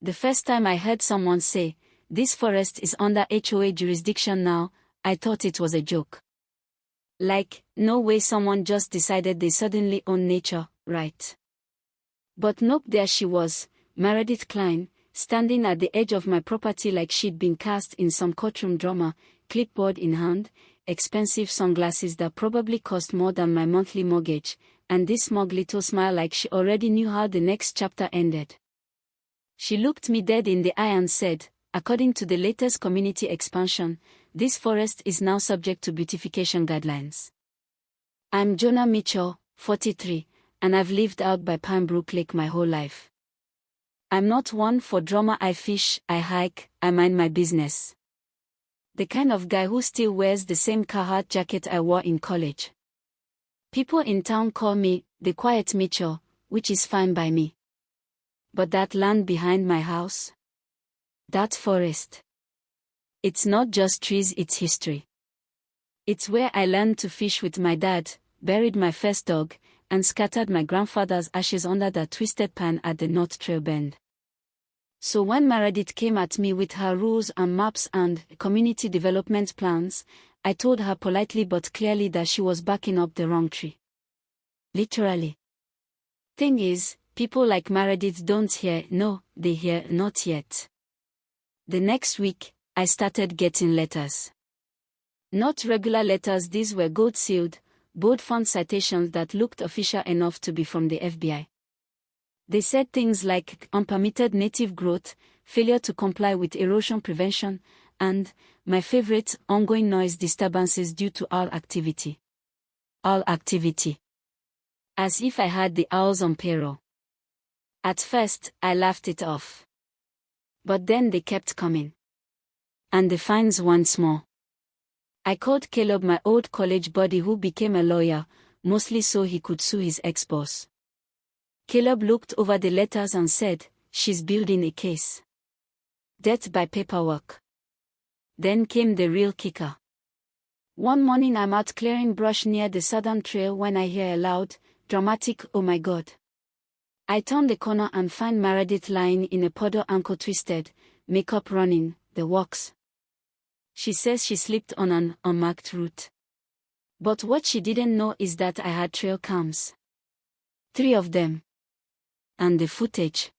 The first time I heard someone say, "This forest is under HOA jurisdiction now," I thought it was a joke. Like, no way someone just decided they suddenly own nature, right? But nope, there she was, Meredith Kline, standing at the edge of my property like she'd been cast in some courtroom drama, clipboard in hand, expensive sunglasses that probably cost more than my monthly mortgage, and this smug little smile like she already knew how the next chapter ended. She looked me dead in the eye and said, "According to the latest community expansion, this forest is now subject to beautification guidelines. I'm Jonah Mitchell, 43, and I've lived out by Pine Brook Lake my whole life. I'm not one for drama. I fish, I hike, I mind my business. The kind of guy who still wears the same Carhartt jacket I wore in college. People in town call me the Quiet Mitchell, which is fine by me. But that land behind my house? That forest. It's not just trees, it's history. It's where I learned to fish with my dad, buried my first dog, and scattered my grandfather's ashes under that twisted pan at the North Trail Bend." So when Meredith came at me with her rules and maps and community development plans, I told her politely but clearly that she was backing up the wrong tree. Literally. Thing is, people like Meredith don't hear no, they hear not yet. The next week, I started getting letters. Not regular letters, these were gold-sealed, bold-font citations that looked official enough to be from the FBI. They said things like unpermitted native growth, failure to comply with erosion prevention, and, my favorite, ongoing noise disturbances due to owl activity. Owl activity. As if I had the owls on payroll. At first, I laughed it off. But then they kept coming. And the fines once more. I called Caleb, my old college buddy who became a lawyer, mostly so he could sue his ex-boss. Caleb looked over the letters and said, "She's building a case. Death by paperwork." Then came the real kicker. One morning I'm out clearing brush near the Southern Trail when I hear a loud, dramatic "Oh my God." I turn the corner and find Meredith lying in a puddle, ankle twisted, makeup running, the works. She says she slipped on an unmarked route. But what she didn't know is that I had trail cams. 3 of them. And the footage.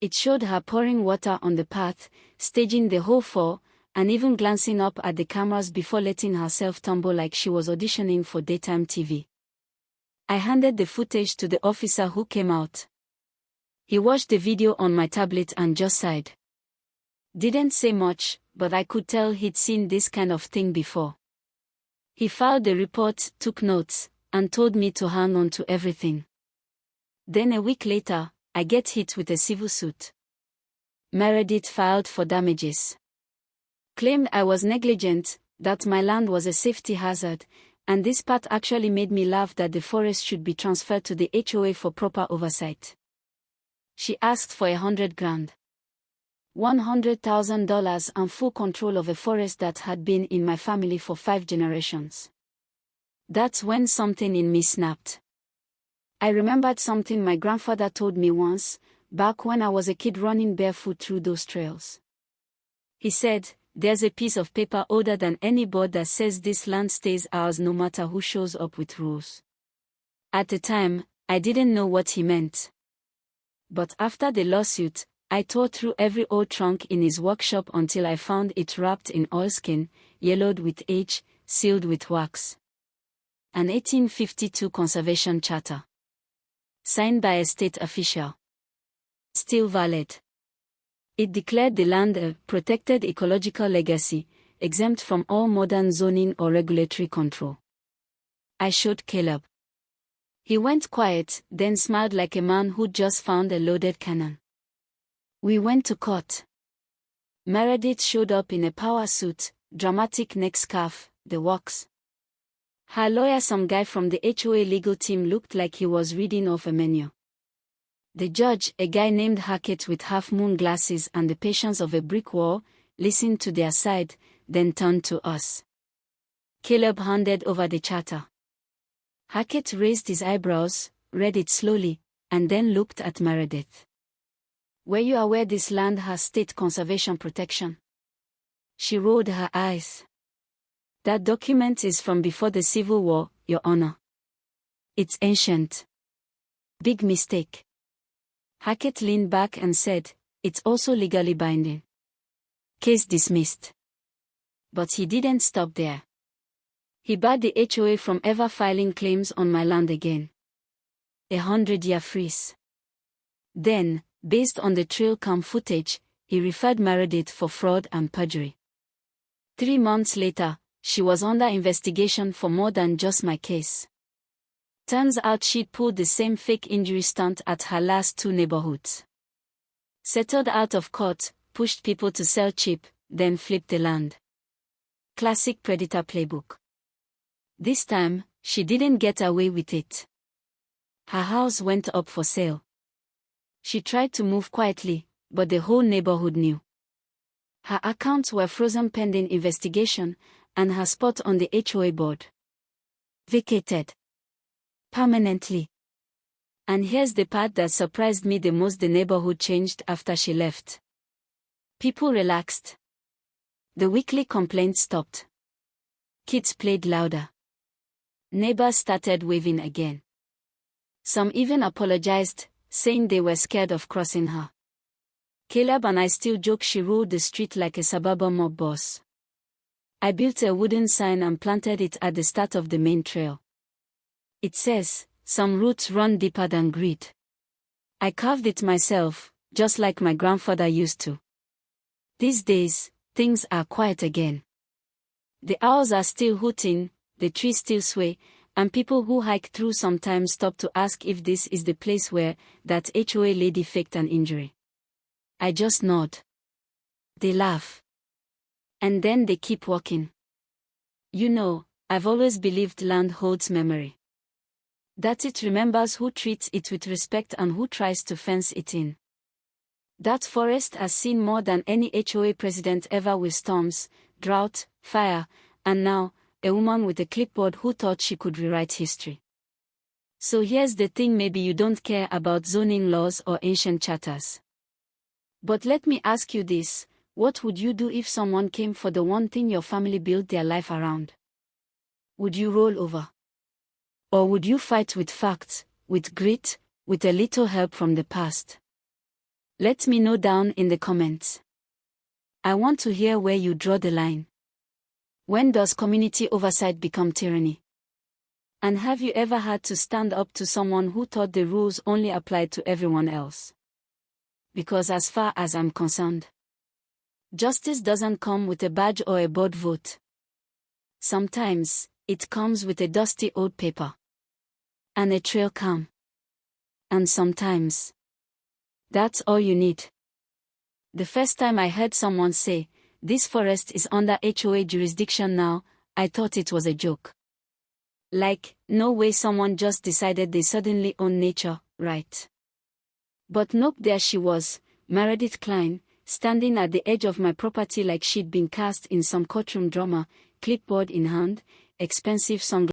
It showed her pouring water on the path, staging the whole fall, and even glancing up at the cameras before letting herself tumble like she was auditioning for daytime TV. I handed the footage to the officer who came out. He watched the video on my tablet and just sighed. Didn't say much, but I could tell he'd seen this kind of thing before. He filed the report, took notes, and told me to hang on to everything. Then a week later, I get hit with a civil suit. Meredith filed for damages. Claimed I was negligent, that my land was a safety hazard, and this part actually made me laugh that the forest should be transferred to the HOA for proper oversight. She asked for $100,000. $100,000 and full control of a forest that had been in my family for 5 generations. That's when something in me snapped. I remembered something my grandfather told me once, back when I was a kid running barefoot through those trails. He said, "There's a piece of paper older than any board that says this land stays ours no matter who shows up with rules." At the time, I didn't know what he meant. But after the lawsuit, I tore through every old trunk in his workshop until I found it wrapped in oilskin, yellowed with age, sealed with wax. An 1852 conservation charter. Signed by a state official. Still valid. It declared the land a protected ecological legacy, exempt from all modern zoning or regulatory control. I showed Caleb. He went quiet, then smiled like a man who'd just found a loaded cannon. We went to court. Meredith showed up in a power suit, dramatic neck scarf, the works. Her lawyer, some guy from the HOA legal team, looked like he was reading off a menu. The judge, a guy named Hackett with half-moon glasses and the patience of a brick wall, listened to their side, then turned to us. Caleb handed over the charter. Hackett raised his eyebrows, read it slowly, and then looked at Meredith. Were you aware this land has state conservation protection? She rolled her eyes. That document is from before the Civil War, Your Honor. It's ancient. Big mistake. Hackett leaned back and said, it's also legally binding. Case dismissed. But he didn't stop there. He barred the HOA from ever filing claims on my land again. 100-year freeze. Then, based on the trail cam footage, he referred Meredith for fraud and perjury. 3 months later, she was under investigation for more than just my case. Turns out she'd pulled the same fake injury stunt at her last 2 neighborhoods. Settled out of court, pushed people to sell cheap, then flipped the land. Classic predator playbook. This time, she didn't get away with it. Her house went up for sale. She tried to move quietly, but the whole neighborhood knew. Her accounts were frozen pending investigation, and her spot on the HOA board vacated. Permanently. And here's the part that surprised me the most: the neighborhood changed after she left. People relaxed. The weekly complaints stopped. Kids played louder. Neighbors started waving again. Some even apologized, saying they were scared of crossing her. Caleb and I still joke she ruled the street like a suburban mob boss. I built a wooden sign and planted it at the start of the main trail. It says, "Some roots run deeper than greed." I carved it myself, just like my grandfather used to. These days, things are quiet again. The owls are still hooting, the trees still sway, and people who hike through sometimes stop to ask if this is the place where that HOA lady faked an injury. I just nod. They laugh. And then they keep walking. You know, I've always believed land holds memory. That it remembers who treats it with respect and who tries to fence it in. That forest has seen more than any HOA president ever, with storms, drought, fire, and now, a woman with a clipboard who thought she could rewrite history. So here's the thing: maybe you don't care about zoning laws or ancient charters. But let me ask you this: what would you do if someone came for the one thing your family built their life around? Would you roll over? Or would you fight with facts, with grit, with a little help from the past? Let me know down in the comments. I want to hear where you draw the line. When does community oversight become tyranny? And have you ever had to stand up to someone who thought the rules only applied to everyone else? Because as far as I'm concerned, justice doesn't come with a badge or a board vote. Sometimes, it comes with a dusty old paper. And a trail cam. And sometimes, that's all you need. The first time I heard someone say, "This forest is under HOA jurisdiction now," I thought it was a joke. Like, no way someone just decided they suddenly own nature, right? But nope, there she was, Meredith Kline, standing at the edge of my property like she'd been cast in some courtroom drama, clipboard in hand, expensive sunglasses.